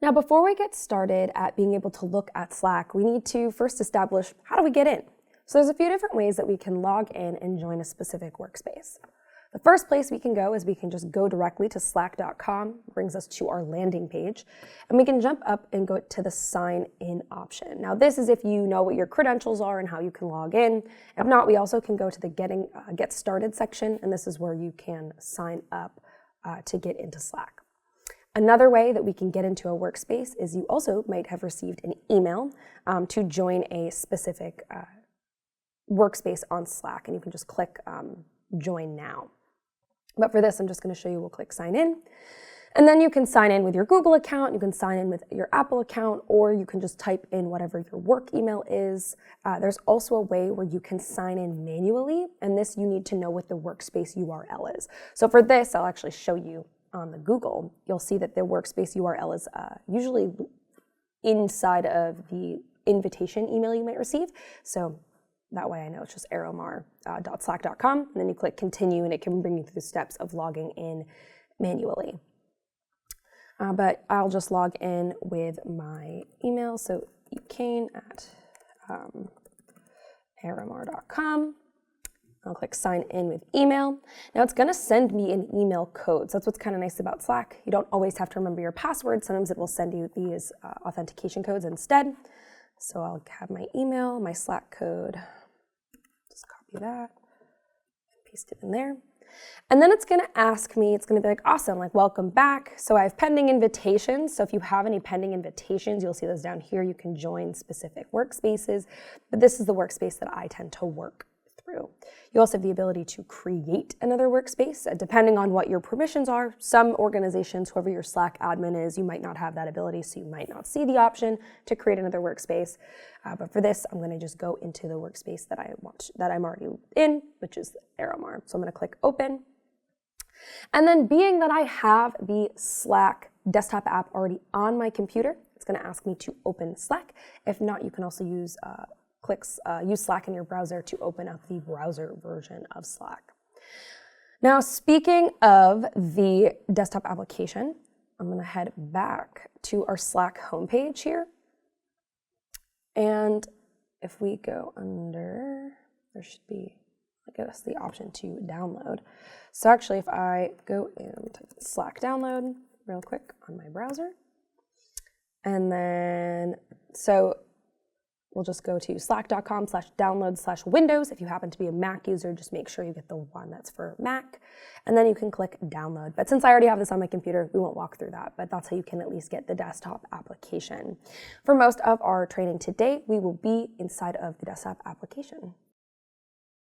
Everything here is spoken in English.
Now, before we get started at being able to look at Slack, we need to first establish how do we get in? So there's a few different ways that we can log in and join a specific workspace. The first place we can go is we can just go directly to slack.com, brings us to our landing page, and we can jump up and go to the sign in option. Now this is if you know what your credentials are and how you can log in. If not, we also can go to the get started section, and this is where you can sign up to get into Slack. Another way that we can get into a workspace is you also might have received an email to join a specific workspace on Slack, and you can just click join now. But for this, I'm just going to show you, we'll click sign in. And then you can sign in with your Google account, you can sign in with your Apple account, or you can just type in whatever your work email is. There's also a way where you can sign in manually, and this you need to know what the workspace URL is. So for this, I'll actually show you on the Google. You'll see that the workspace URL is usually inside of the invitation email you might receive. So that way I know it's just arrowmar.slack.com, and then you click continue and it can bring you through the steps of logging in manually. But I'll just log in with my email, so ekane at arrowmar.com. I'll click sign in with email. Now it's going to send me an email code. So that's what's kind of nice about Slack. You don't always have to remember your password. Sometimes it will send you these authentication codes instead. So I'll have my email, my Slack code. Just copy that, paste it in there. And then it's going to ask me, it's going to be like, awesome, like welcome back. So I have pending invitations. So if you have any pending invitations, you'll see those down here. You can join specific workspaces, but this is the workspace that I tend to work through. You also have the ability to create another workspace, depending on what your permissions are. Some organizations, whoever your Slack admin is, you might not have that ability, so you might not see the option to create another workspace. But for this, I'm going to just go into the workspace that I'm already in, which is ArrowMar. So I'm going to click open. And then being that I have the Slack desktop app already on my computer, it's going to ask me to open Slack. If not, you can also use use Slack in your browser to open up the browser version of Slack. Now, speaking of the desktop application, I'm going to head back to our Slack homepage here. And if we go under, there should be, I guess, the option to download. So actually, if I go and type Slack download real quick on my browser, and then, so we'll just go to slack.com/download/Windows. If you happen to be a Mac user, just make sure you get the one that's for Mac. And then you can click download. But since I already have this on my computer, we won't walk through that, but that's how you can at least get the desktop application. For most of our training today, we will be inside of the desktop application.